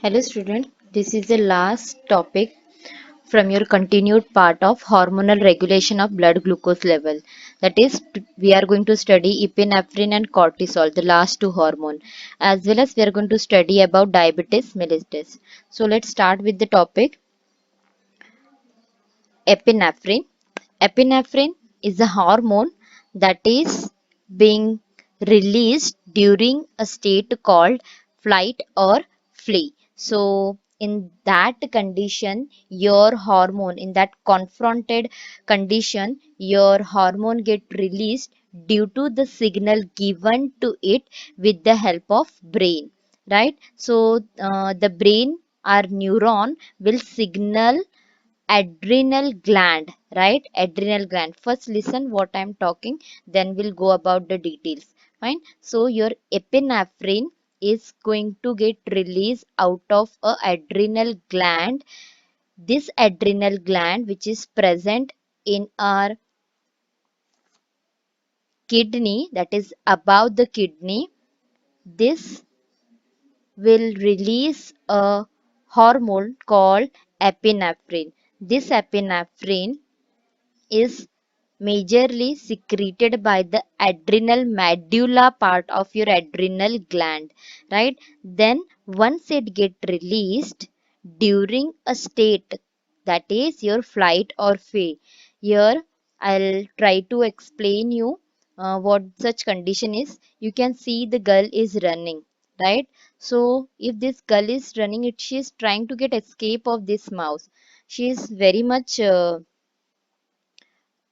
Hello student, this is the last topic from your continued part of hormonal regulation of blood glucose level. That is, we are going to study epinephrine and cortisol, the last two hormone, as well as we are going to study about diabetes mellitus. So let's start with the topic epinephrine. Epinephrine is a hormone that is being released during a state called flight or flee. So, in that condition, your hormone, in that confronted condition, your hormone get released due to the signal given to it with the help of brain, right? So, the brain or neuron will signal adrenal gland, right? Adrenal gland. First listen what I'm talking, then we'll go about the details. Fine. So your epinephrine is going to get released out of a adrenal gland. This adrenal gland, which is present in our kidney, that is above the kidney, this will release a hormone called epinephrine. This epinephrine is majorly secreted by the adrenal medulla part of your adrenal gland, right? Then once it get released during a state, that is your flight or flight. Here I'll try to explain you what such condition is. You can see the girl is running, right? So if this girl is running, she is trying to get escape of this mouse. She is very much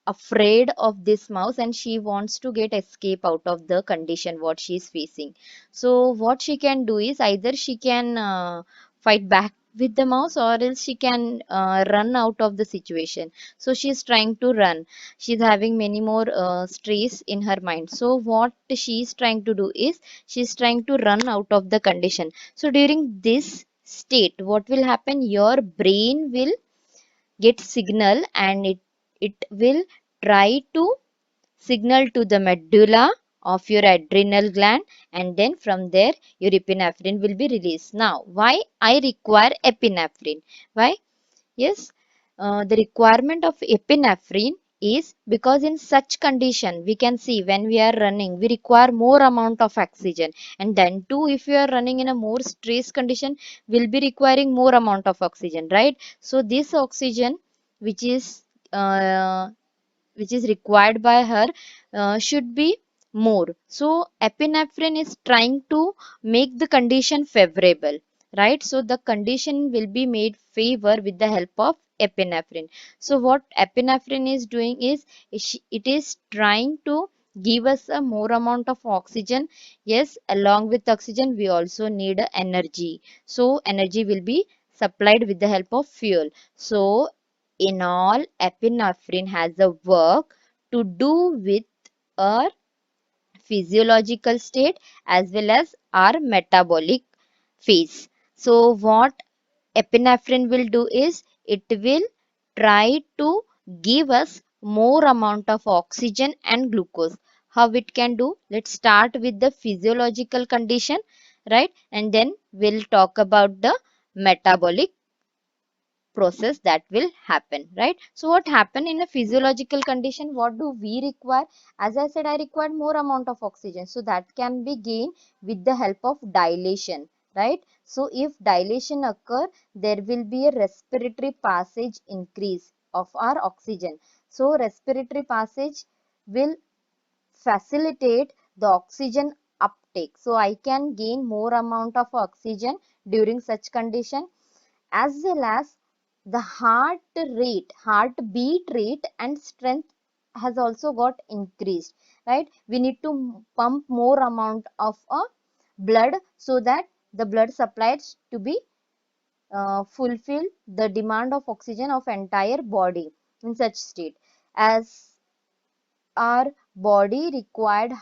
afraid of this mouse, and she wants to get escape out of the condition what she is facing. So what she can do is either she can fight back with the mouse, or else she can run out of the situation. So she is trying to run. She's having many more stress in her mind. So what she is trying to do is she is trying to run out of the condition. So during this state, what will happen? Your brain will get signal, and it will try to signal to the medulla of your adrenal gland, and then from there your epinephrine will be released. Now why I require epinephrine? Why? Yes, the requirement of epinephrine is because in such condition we can see when we are running we require more amount of oxygen, and then too if we are running in a more stress condition we'll be requiring more amount of oxygen, right? So this oxygen which is uh, which is required by her should be more. So epinephrine is trying to make the condition favorable, right? So the condition will be made favor with the help of epinephrine. So what epinephrine is doing is it is trying to give us a more amount of oxygen. Yes, along with oxygen we also need energy. So energy will be supplied with the help of fuel. So in all, epinephrine has a work to do with our physiological state as well as our metabolic phase. So what epinephrine will do is it will try to give us more amount of oxygen and glucose. How it can do? Let's start with the physiological condition, right? And then we'll talk about the metabolic process that will happen, right? So what happen in a physiological condition? What do we require? As I said, I require more amount of oxygen, so that can be gained with the help of dilation, right? So if dilation occur, there will be a respiratory passage increase of our oxygen. So respiratory passage will facilitate the oxygen uptake, so I can gain more amount of oxygen during such condition. As well as the heartbeat rate and strength has also got increased, right? We need to pump more amount of blood so that the blood supplied to be fulfill the demand of oxygen of entire body in such state. As our body required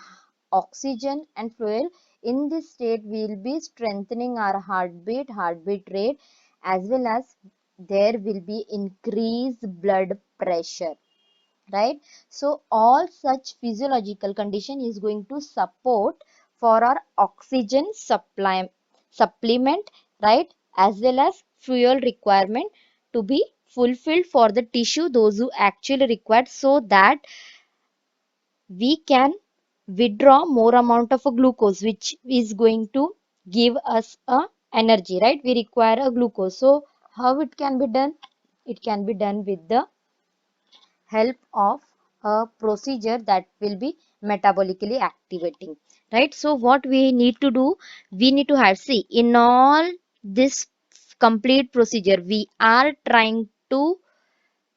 oxygen and fuel, in this state we will be strengthening our heartbeat rate, as well as there will be increased blood pressure, right? So all such physiological condition is going to support for our oxygen supply supplement, right? as well as fuel requirement to be fulfilled for the tissue, those who actually require, so that we can withdraw more amount of a glucose, which is going to give us a energy, right? We require a glucose. So how it can be done? It can be done with the help of a procedure that will be metabolically activating, right? So what we need to do, we need to have, see, in all this complete procedure, we are trying to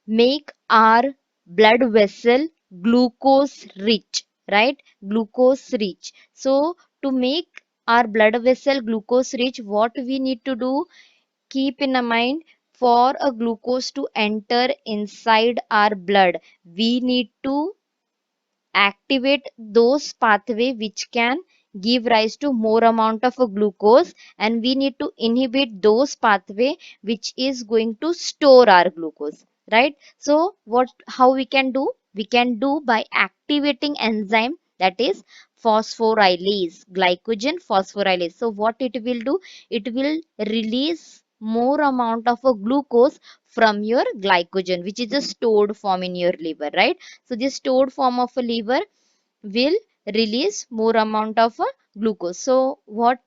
make our blood vessel glucose rich, right? Glucose rich. So to make our blood vessel glucose rich, what we need to do, keep in mind, for a glucose to enter inside our blood, we need to activate those pathway which can give rise to more amount of a glucose, and we need to inhibit those pathway which is going to store our glucose, right? So what, how we can do, we can do by activating enzyme, that is phosphorylase, glycogen phosphorylase. So what it will do, it will release more amount of a glucose from your glycogen, which is a stored form in your liver, right? So this stored form of a liver will release more amount of glucose. So what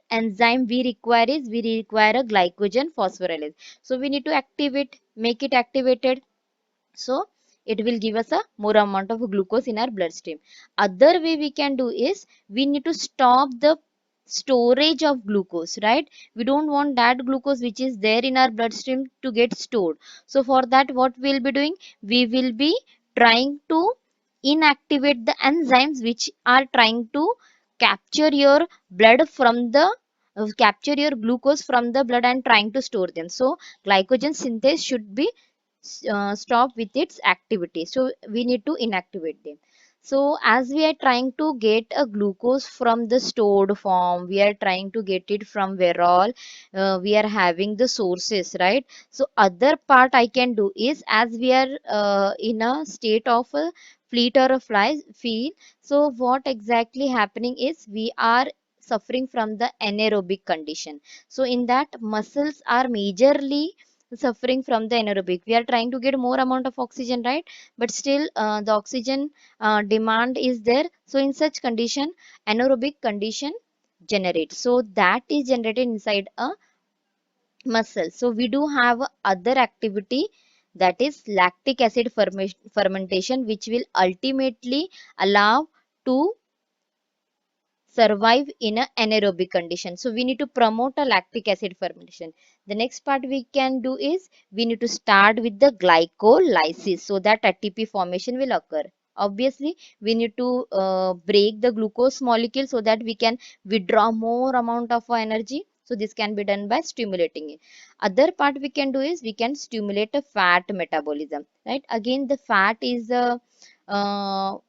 enzyme we require is, we require a glycogen phosphorylase. So we need to activate, make it activated, so it will give us a more amount of glucose in our bloodstream. Other way we can do is, we need to stop the storage of glucose, right? We don't want that glucose which is there in our bloodstream to get stored. So for that, what we'll be doing, we will be trying to inactivate the enzymes which are trying to capture your blood from the capture your glucose from the blood and trying to store them. So glycogen synthase should be stop with its activity, so we need to inactivate them. So as we are trying to get a glucose from the stored form, we are trying to get it from where all we are having the sources, right? So other part I can do is, as we are in a state of a fleet or a fly field, so what exactly happening is, we are suffering from the anaerobic condition. So in that, muscles are majorly suffering from the anaerobic. We are trying to get more amount of oxygen, right? But still the oxygen demand is there. So in such condition, anaerobic condition generates. So that is generated inside a muscle. So we do have other activity, that is lactic acid fermentation, which will ultimately allow to survive in an anaerobic condition. So we need to promote a lactic acid fermentation. The next part we can do is, we need to start with the glycolysis, so that ATP formation will occur. Obviously, we need to break the glucose molecule so that we can withdraw more amount of energy. So this can be done by stimulating it. Other part we can do is, we can stimulate a fat metabolism, right? Again, the fat is a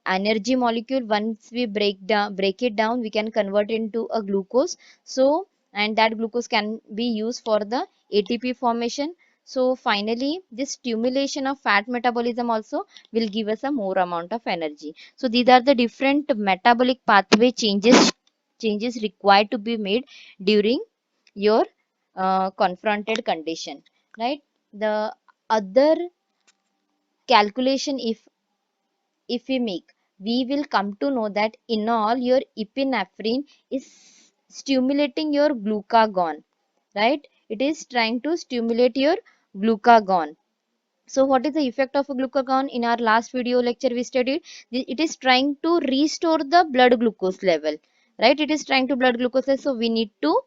energy molecule. Once we break it down, we can convert into a glucose. So and that glucose can be used for the ATP formation. So finally, this stimulation of fat metabolism also will give us a more amount of energy. So these are the different metabolic pathway changes required to be made during your confronted condition, right? The other calculation, if we make, we will come to know that in all, your epinephrine is stimulating your glucagon, right? It is trying to stimulate your glucagon. So what is the effect of a glucagon? In our last video lecture we studied, it is trying to restore the blood glucose level, right? It is trying to blood glucose level, so we need to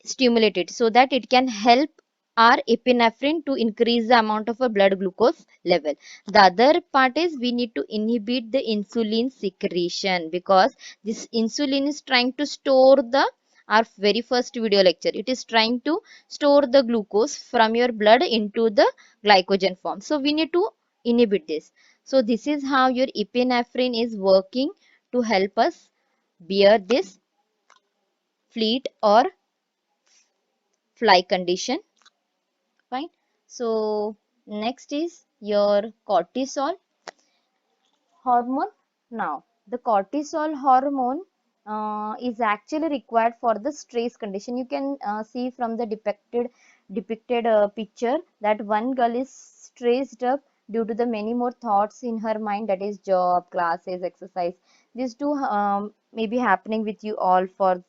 stimulate it so that it can help our epinephrine to increase the amount of a blood glucose level. The other part is, we need to inhibit the insulin secretion, because this insulin is trying to store the, our very first video lecture, it is trying to store the glucose from your blood into the glycogen form. So we need to inhibit this. So this is how your epinephrine is working to help us bear this fleet or fly condition. Fine. So next is your cortisol hormone. Now the cortisol hormone is actually required for the stress condition. You can see from the depicted picture that one girl is stressed up due to the many more thoughts in her mind, that is job, classes, exercise. These two may be happening with you all for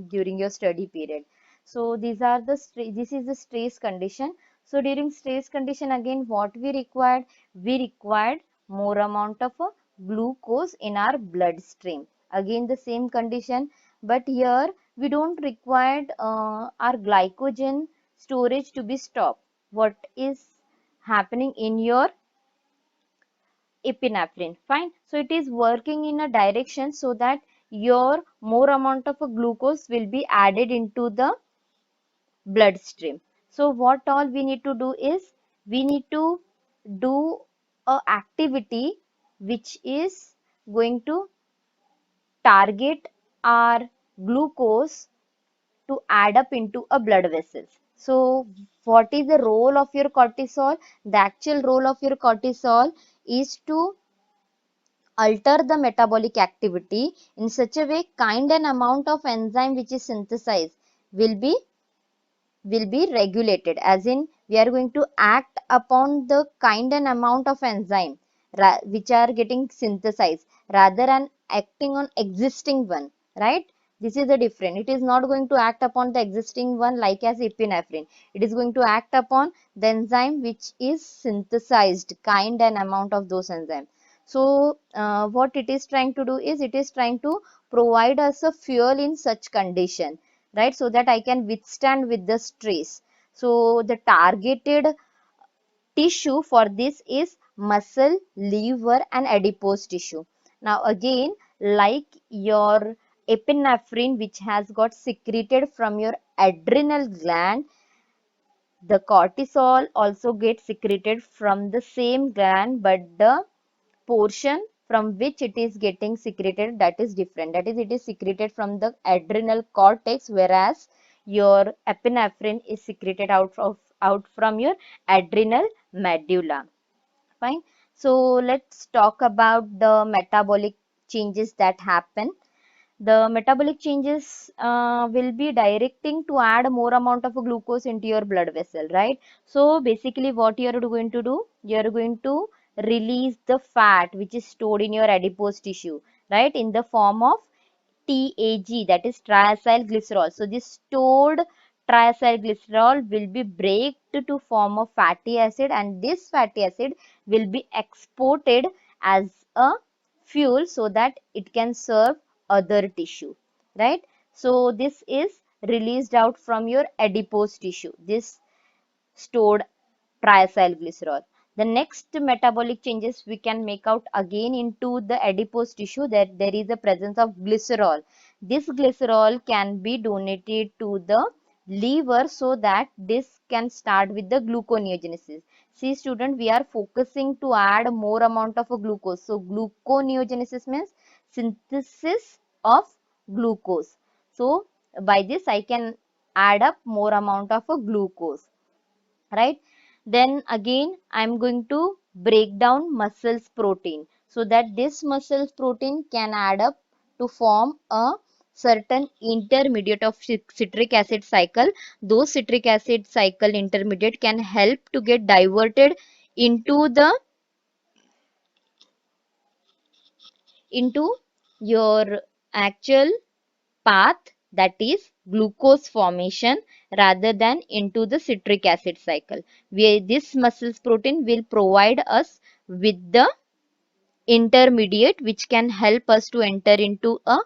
during your study period. So these are the this is the stress condition. So during stress condition, again what we required more amount of glucose in our bloodstream. Again the same condition, but here we don't require our glycogen storage to be stopped. What is happening in your epinephrine? Fine. So it is working in a direction so that your more amount of a glucose will be added into the bloodstream. So what all we need to do is we need to do a activity which is going to target our glucose to add up into a blood vessels. So what is the role of your cortisol? The actual role of your cortisol is to alter the metabolic activity in such a way kind and amount of enzyme which is synthesized will be regulated, as in we are going to act upon the kind and amount of enzyme which are getting synthesized rather than acting on existing one, right? This is the difference. It is not going to act upon the existing one like as epinephrine. It is going to act upon the enzyme which is synthesized kind and amount of those enzymes. So what it is trying to do is it is trying to provide us a fuel in such condition, right? So that I can withstand with the stress. So the targeted tissue for this is muscle, liver and adipose tissue. Now again, like your epinephrine which has got secreted from your adrenal gland, the cortisol also gets secreted from the same gland, but the portion from which it is getting secreted, that is different. That is, it is secreted from the adrenal cortex, whereas your epinephrine is secreted out from your adrenal medulla. Fine. So let's talk about the metabolic changes that happen. The metabolic changes will be directing to add more amount of glucose into your blood vessel, right? So basically what you are going to do, you are going to release the fat which is stored in your adipose tissue, right, in the form of TAG, that is triacylglycerol. So this stored triacylglycerol will be breaked to form a fatty acid, and this fatty acid will be exported as a fuel so that it can serve other tissue, right? So this is released out from your adipose tissue, this stored triacylglycerol. The next metabolic changes we can make out again into the adipose tissue, that there is a presence of glycerol. This glycerol can be donated to the liver so that this can start with the gluconeogenesis. See student, we are focusing to add more amount of a glucose. So gluconeogenesis means synthesis of glucose. So by this I can add up more amount of a glucose, right? Then again I'm going to break down muscles protein so that this muscles protein can add up to form a certain intermediate of citric acid cycle. Those citric acid cycle intermediate can help to get diverted into the into your actual path, that is glucose formation, rather than into the citric acid cycle, where this muscles protein will provide us with the intermediate which can help us to enter into a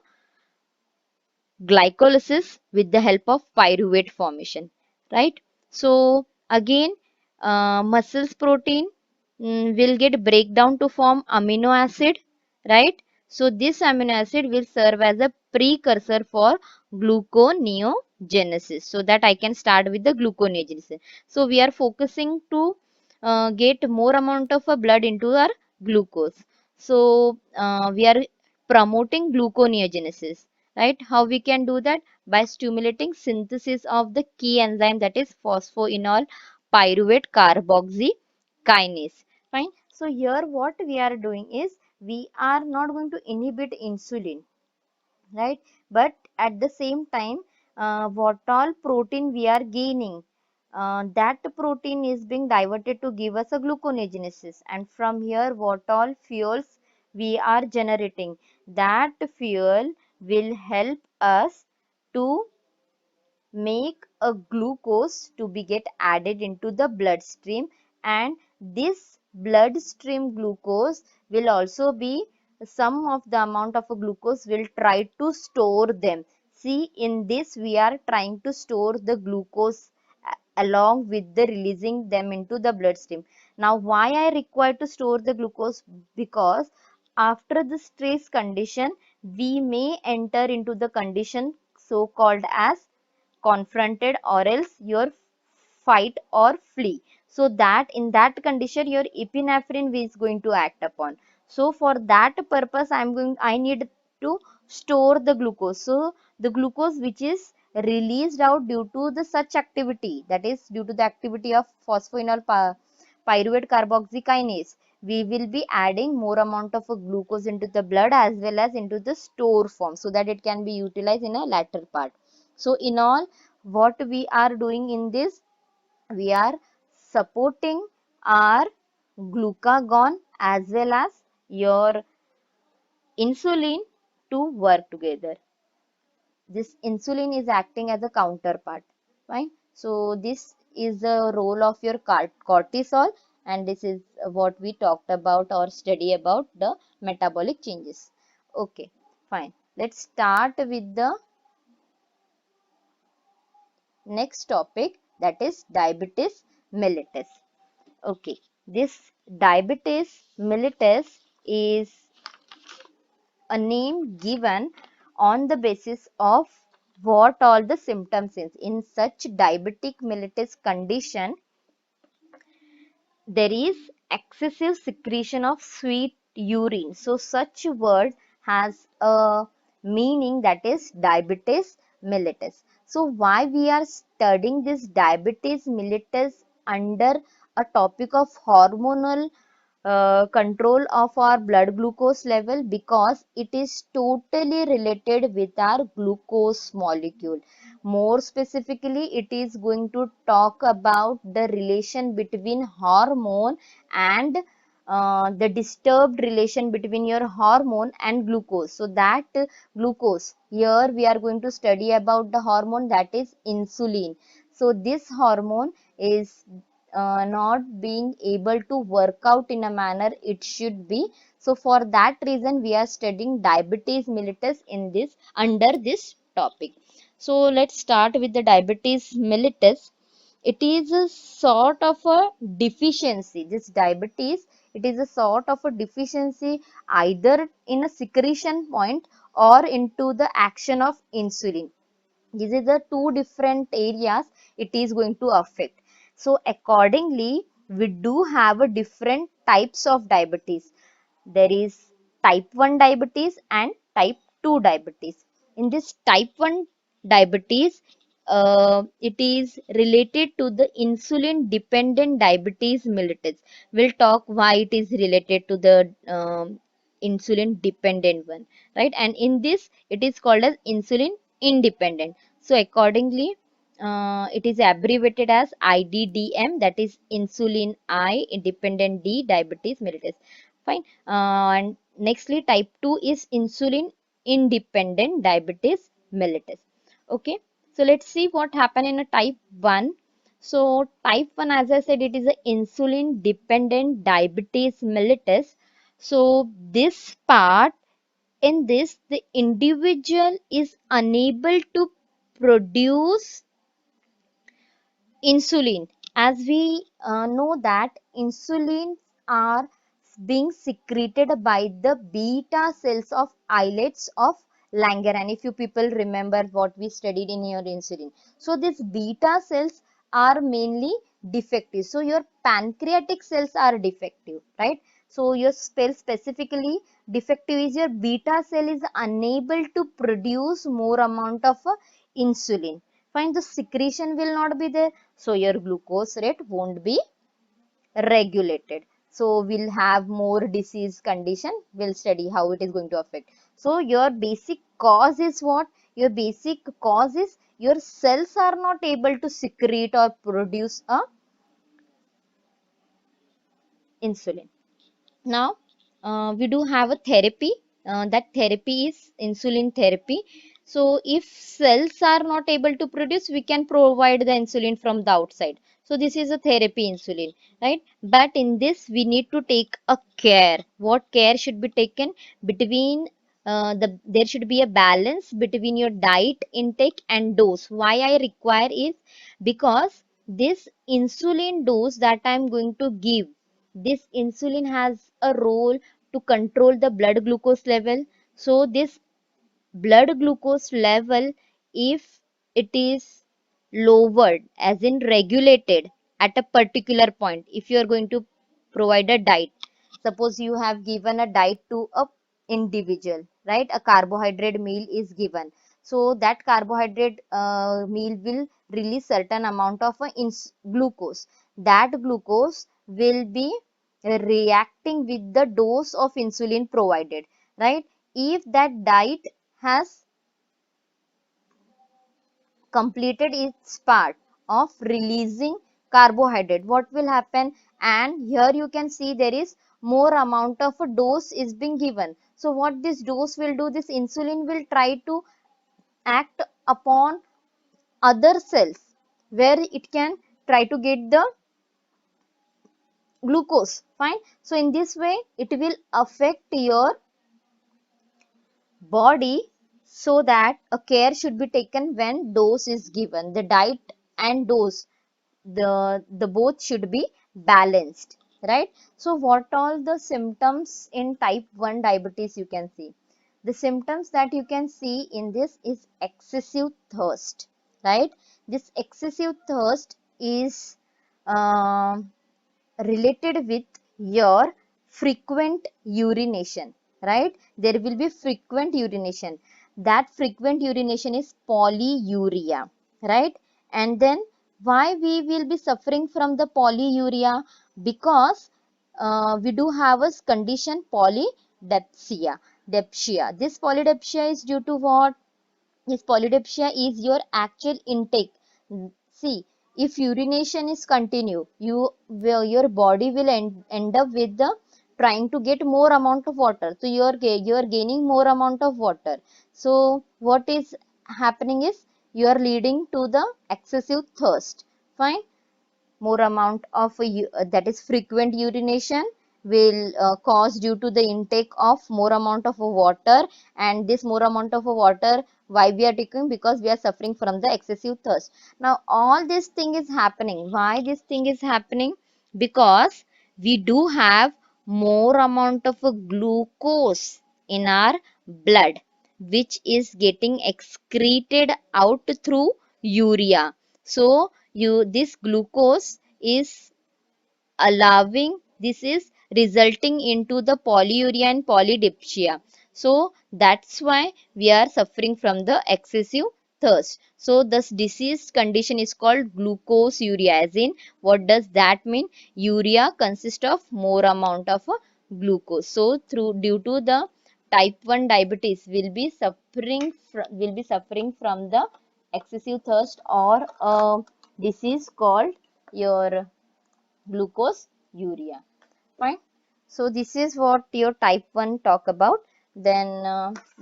glycolysis with the help of pyruvate formation, right? So again muscles protein will get breakdown to form amino acid, right? So this amino acid will serve as a precursor for gluconeogenesis so that I can start with the gluconeogenesis. So we are focusing to get more amount of blood into our glucose. So we are promoting gluconeogenesis, right? How we can do that? By stimulating synthesis of the key enzyme, that is phosphoenol pyruvate carboxykinase. Fine. So here what we are doing is we are not going to inhibit insulin. right? But at the same time, what all protein we are gaining, that protein is being diverted to give us a gluconeogenesis, and from here what all fuels we are generating, that fuel will help us to make a glucose to be get added into the bloodstream, and this bloodstream glucose will also be some of the amount of a glucose will try to store them. See, in this we are trying to store the glucose along with the releasing them into the bloodstream. Now why I require to store the glucose? Because after the stress condition we may enter into the condition so called as confronted, or else your fight or flee. So that in that condition your epinephrine is going to act upon. So for that purpose I need to store the glucose. So the glucose which is released out due to the such activity, that is due to the activity of phosphoenol pyruvate carboxykinase, we will be adding more amount of glucose into the blood as well as into the store form, so that it can be utilized in a later part. So in all, what we are doing in this, we are supporting our glucagon as well as your insulin to work together. This insulin is acting as a counterpart, fine. So this is the role of your cortisol, and this is what we talked about or study about the metabolic changes. Okay, fine. Let's start with the next topic, that is diabetes mellitus. Okay, this diabetes mellitus is a name given on the basis of what all the symptoms is. In such diabetic mellitus condition, there is excessive secretion of sweet urine. So such word has a meaning, that is diabetes mellitus. So why we are studying this diabetes mellitus under a topic of hormonal control of our blood glucose level? Because it is totally related with our glucose molecule. More specifically, it is going to talk about the relation between hormone and the disturbed relation between your hormone and glucose. So that glucose, here we are going to study about the hormone, that is insulin. So this hormone is not being able to work out in a manner it should be. So for that reason we are studying diabetes mellitus in this under this topic. So let's start with the diabetes mellitus. It is a sort of a deficiency. This diabetes, it is a sort of a deficiency either in a secretion point or into the action of insulin. These are the two different areas it is going to affect. So accordingly, we do have a different types of diabetes. There is type 1 diabetes and type 2 diabetes. In this type 1 diabetes, it is related to the insulin dependent diabetes mellitus. We'll talk why it is related to the insulin dependent one, right? And in this, it is called as insulin independent. So accordingly, it is abbreviated as IDDM, that is insulin I independent D diabetes mellitus. Fine. And nextly, type 2 is insulin independent diabetes mellitus. Okay. So let's see what happened in a type 1. So type 1, as I said, it is a insulin dependent diabetes mellitus. So this part, in this, the individual is unable to produce insulin. As we know that insulin are being secreted by the beta cells of islets of Langerhans. If you people remember what we studied in your insulin. So these beta cells are mainly defective. So your pancreatic cells are defective, right? So your cell specifically defective is your beta cell is unable to produce more amount of insulin. Fine, the secretion will not be there, so your glucose rate won't be regulated. So we'll have more disease condition. We'll study how it is going to affect. So your basic cause is what? Your basic cause is your cells are not able to secrete or produce a insulin. Now, we do have a therapy. That therapy is insulin therapy. So, if cells are not able to produce, we can provide the insulin from the outside. So, this is a therapy insulin, right? But in this, we need to take a care. What care should be taken between there should be a balance between your diet intake and dose. Why I require is because this insulin dose that I am going to give, this insulin has a role to control the blood glucose level. So this blood glucose level, if it is lowered, as in regulated at a particular point, if you are going to provide a diet, suppose you have given a diet to a individual, right? A carbohydrate meal is given, so that carbohydrate meal will release certain amount of glucose. That glucose will be reacting with the dose of insulin provided, right? If that diet has completed its part of releasing carbohydrate, what will happen? And here you can see there is more amount of a dose is being given. So what this dose will do, this insulin will try to act upon other cells where it can try to get the glucose, fine. So in this way it will affect your body, so that a care should be taken when dose is given. The diet and dose, the both should be balanced, right? So what all the symptoms in type 1 diabetes you can see? The symptoms that you can see in this is excessive thirst, right? This excessive thirst is um related with your frequent urination, right? There will be frequent urination. That frequent urination is polyuria, right? And then why we will be suffering from the polyuria? Because we do have a condition polydipsia. This polydipsia is due to what? Yes, polydipsia is your actual intake. See, if urination is continue, your body will end up with the trying to get more amount of water. So you are gaining more amount of water. So what is happening is you are leading to the excessive thirst. Fine, more amount of that is frequent urination will cause due to the intake of more amount of water. And this more amount of water, why we are taking? Because we are suffering from the excessive thirst. Now all this thing is happening. Why this thing is happening? Because we do have more amount of glucose in our blood, which is getting excreted out through urea. So this glucose is allowing, this is resulting into the polyuria and polydipsia. So that's why we are suffering from the excessive thirst. So this disease condition is called glucoseuria. As in, what does that mean? Urea consists of more amount of glucose. So through due to the type 1 diabetes will be suffering from the excessive thirst, or a disease called your glucose urea, fine. So this is what your type 1 talk about. Then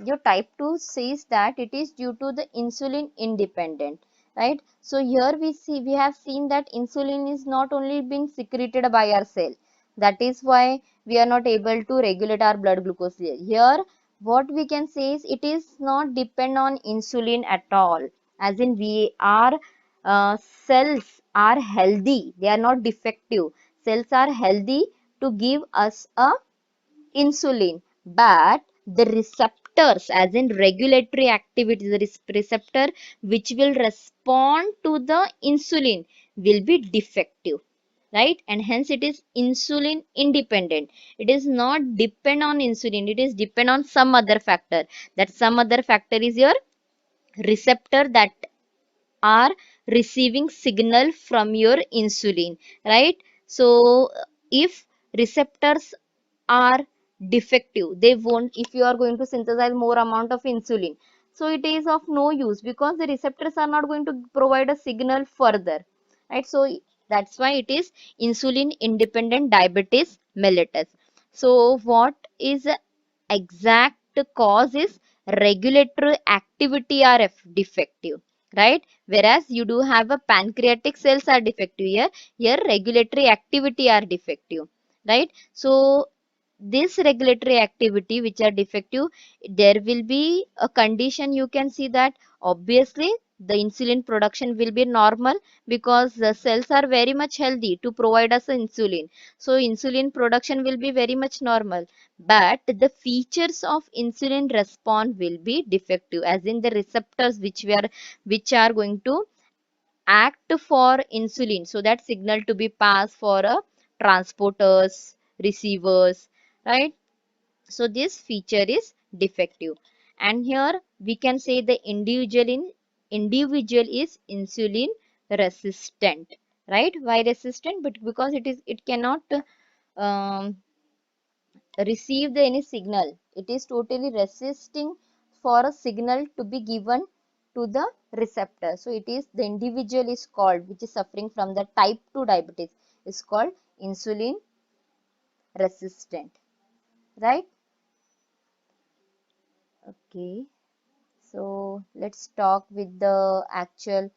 your type 2 says that it is due to the insulin independent, right? So here we have seen that insulin is not only being secreted by our cell, that is why we are not able to regulate our blood glucose. Here what we can say is it is not depend on insulin at all. As in, we are cells are healthy, they are not defective. Cells are healthy to give us a insulin, but the receptors, as in regulatory activity, the receptor which will respond to the insulin will be defective, right? And hence it is insulin independent. It is not depend on insulin, it is depend on some other factor. That some other factor is your receptor that are receiving signal from your insulin, right? So if receptors are defective, they won't, if you are going to synthesize more amount of insulin, so it is of no use because the receptors are not going to provide a signal further, right? So that's why it is insulin independent diabetes mellitus. So what is the exact cause is regulatory activity are defective, right? Whereas you do have a pancreatic cells are defective here regulatory activity are defective, right? So this regulatory activity which are defective, there will be a condition, you can see that obviously the insulin production will be normal because the cells are very much healthy to provide us insulin, so insulin production will be very much normal, but the features of insulin response will be defective, as in the receptors which are going to act for insulin, so that signal to be passed for a transporters, receivers, right? So this feature is defective. And here we can say the individual is insulin resistant, right? Why resistant? But because it cannot um, receive any signal. It is totally resisting for a signal to be given to the receptor. So it is the individual is called, which is suffering from the type 2 diabetes, is called insulin resistant, right? Okay. So let's talk with the actual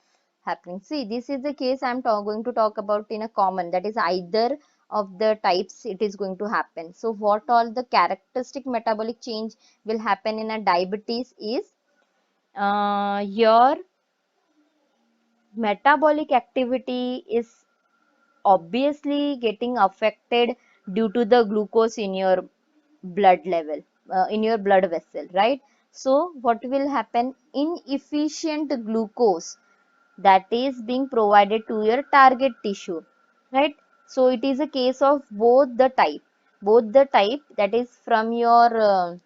happening. See, this is the case I'm going to talk about in a common, that is either of the types it is going to happen. So what all the characteristic metabolic change will happen in a diabetes is your metabolic activity is obviously getting affected due to the glucose in your blood level, in your blood vessel, right? So what will happen, inefficient glucose that is being provided to your target tissue, right? So it is a case of both the type, that is from your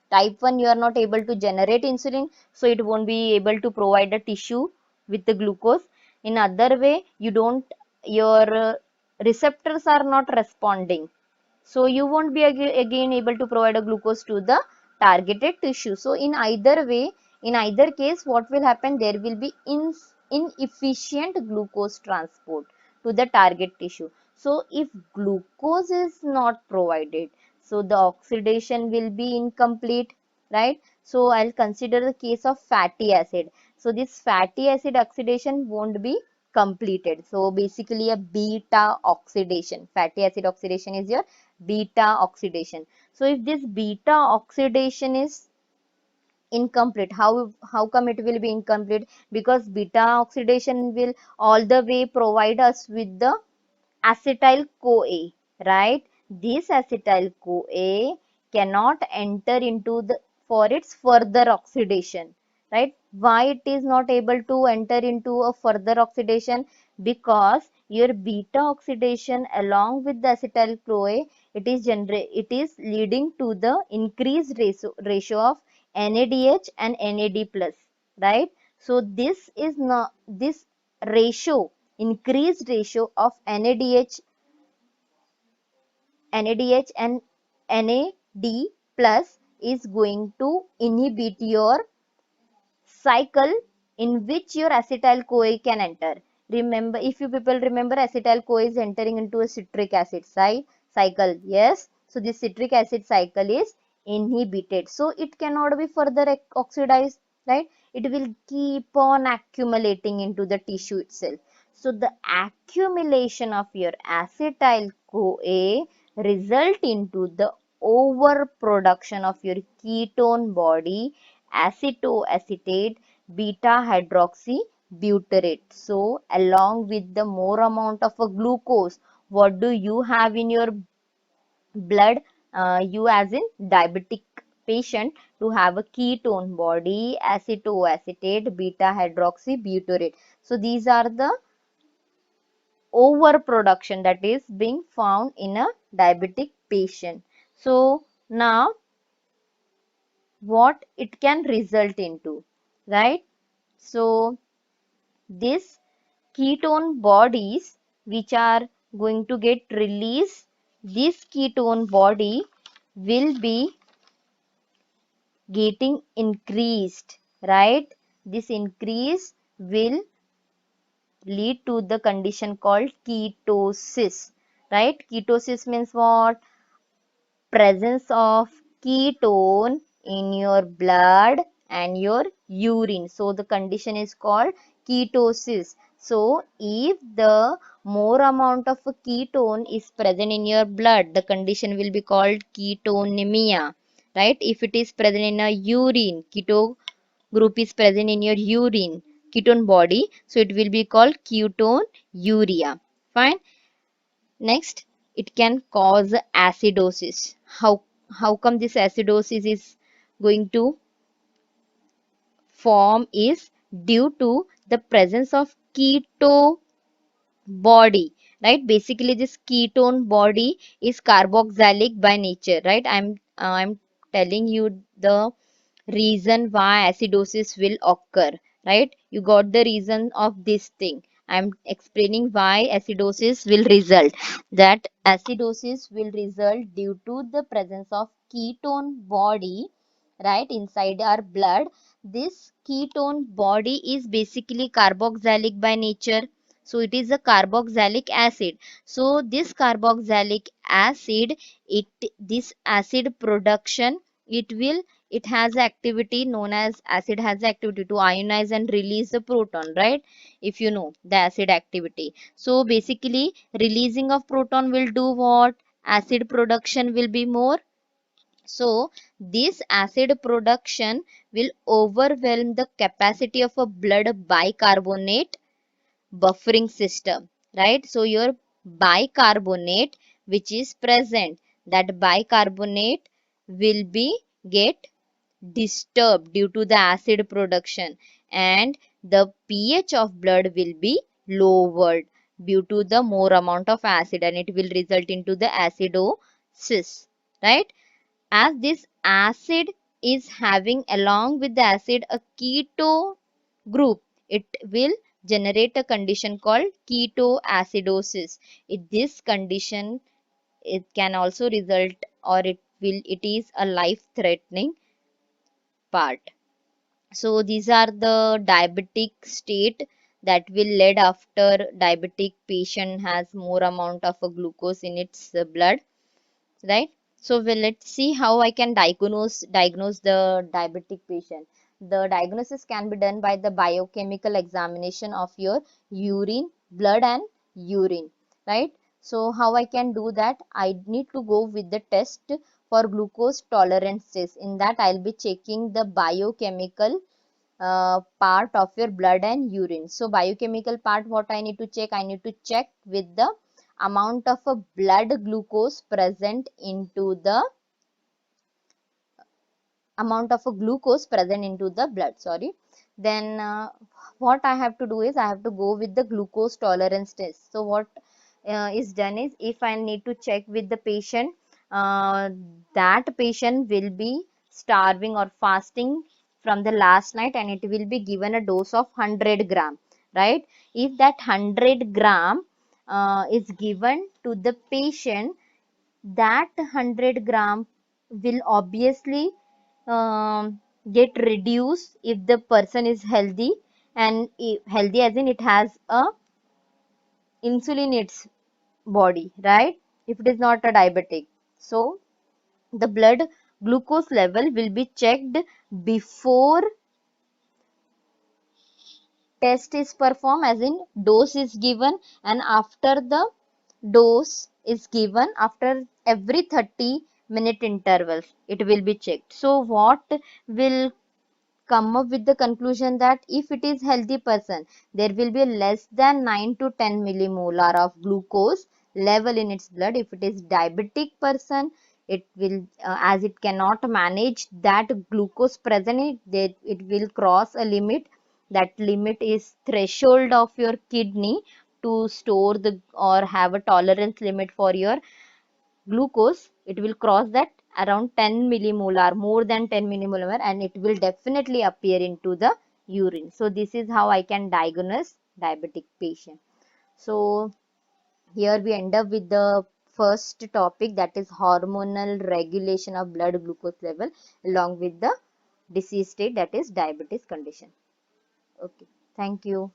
type 1 you are not able to generate insulin, so it won't be able to provide a tissue with the glucose. In other way, you don't, your receptors are not responding, so you won't be again able to provide a glucose to the targeted tissue. So in either way, in either case, what will happen, there will be inefficient glucose transport to the target tissue. So if glucose is not provided, so the oxidation will be incomplete, right? So I'll consider the case of fatty acid. So this fatty acid oxidation won't be completed. So basically a beta oxidation, fatty acid oxidation is your beta oxidation. So if this beta oxidation is incomplete, how come it will be incomplete? Because beta oxidation will all the way provide us with the acetyl CoA, right? This acetyl CoA cannot enter into the for its further oxidation, right? Why it is not able to enter into a further oxidation? Because your beta oxidation along with the acetyl CoA, it is leading to the increased ratio of NADH and NAD plus, right? So this is not, this ratio, increased ratio of NADH and NAD plus is going to inhibit your cycle in which your acetyl CoA can enter. Remember, if you people remember, acetyl CoA is entering into a citric acid cycle. Yes. So this citric acid cycle is inhibited. So it cannot be further oxidized, right? It will keep on accumulating into the tissue itself. So the accumulation of your acetyl CoA result into the overproduction of your ketone body, acetoacetate, beta hydroxy butyrate. So along with the more amount of a glucose, what do you have in your blood? You as in diabetic patient to have a ketone body, acetoacetate, beta hydroxy butyrate. So these are the overproduction that is being found in a diabetic patient. So now what it can result into, right? So these ketone bodies which are going to get released, this ketone body will be getting increased, right? This increase will lead to the condition called ketosis, right? Ketosis means what? Presence of ketone in your blood and your urine. So the condition is called ketosis. So if the more amount of a ketone is present in your blood, the condition will be called ketonemia, right? If it is present in a urine, keto group is present in your urine, ketone body, so it will be called ketone urea. Fine. Next, it can cause acidosis. How come this acidosis is going to form is due to the presence of keto body, right? Basically this ketone body is carboxylic by nature, right? I'm telling you the reason why acidosis will occur, right? You got the reason of this thing. I'm explaining why acidosis will result. That acidosis will result due to the presence of ketone body, right, inside our blood. This ketone body is basically carboxylic by nature, so it is a carboxylic acid. So this carboxylic acid, it this acid production, it will, it has activity known as, acid has activity to ionize and release the proton, right? If you know the acid activity, so basically releasing of proton will do what? Acid production will be more. So this acid production will overwhelm the capacity of a blood bicarbonate buffering system, right? So your bicarbonate which is present, that bicarbonate will be get disturbed due to the acid production, and the pH of blood will be lowered due to the more amount of acid, and it will result into the acidosis, right? As this acid is having along with the acid a keto group, it will generate a condition called ketoacidosis. In this condition, it can also result, or it is a life threatening part. So these are the diabetic state that will lead after diabetic patient has more amount of a glucose in its blood, right? So let's see how I can diagnose the diabetic patient. The diagnosis can be done by the biochemical examination of your urine, blood and urine, right? So how I can do that? I need to go with the test for glucose tolerance test. In that I'll be checking the biochemical part of your blood and urine. So biochemical part, what I need to check? I need to check with the amount of a blood glucose present into the amount of a glucose present into the blood, sorry. Then what I have to do is I have to go with the glucose tolerance test. So what is done is, if I need to check with the patient, uh, that patient will be starving or fasting from the last night, and it will be given a dose of 100 gram, right? If that 100 gram is given to the patient, that 100 gram will obviously get reduced if the person is healthy, and healthy as in it has a insulin in its body, right? If it is not a diabetic, so the blood glucose level will be checked before test is performed, as in dose is given, and after the dose is given, after every 30-minute intervals it will be checked. So what will come up with the conclusion? That if it is healthy person, there will be less than 9 to 10 millimolar of glucose level in its blood. If it is diabetic person, it will as it cannot manage that glucose present in it, it will cross a limit. That limit is threshold of your kidney to store the, or have a tolerance limit for your glucose. It will cross that around 10 millimolar, more than 10 millimolar, and it will definitely appear into the urine. So this is how I can diagnose diabetic patient. So here we end up with the first topic, that is hormonal regulation of blood glucose level along with the disease state, that is diabetes condition. Okay, thank you.